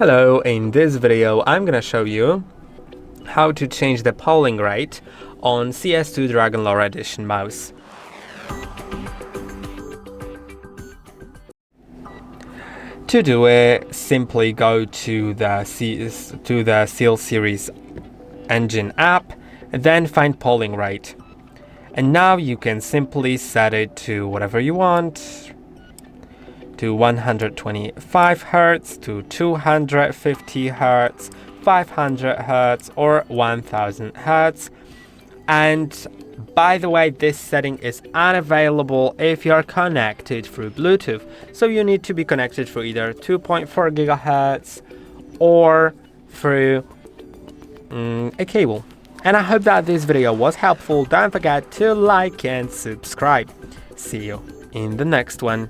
Hello, in this video I'm gonna show you how to change the polling rate on CS2 Dragon Lore Edition mouse. To do it, simply go to the SteelSeries Engine app and then find polling rate. And now you can simply set it to whatever you want, to 125 Hz, to 250 Hz, 500 Hz, or 1000 Hz. And by the way, this setting is unavailable if you are connected through Bluetooth. So you need to be connected through either 2.4 GHz or through a cable. And I hope that this video was helpful. Don't forget to like and subscribe. See you in the next one.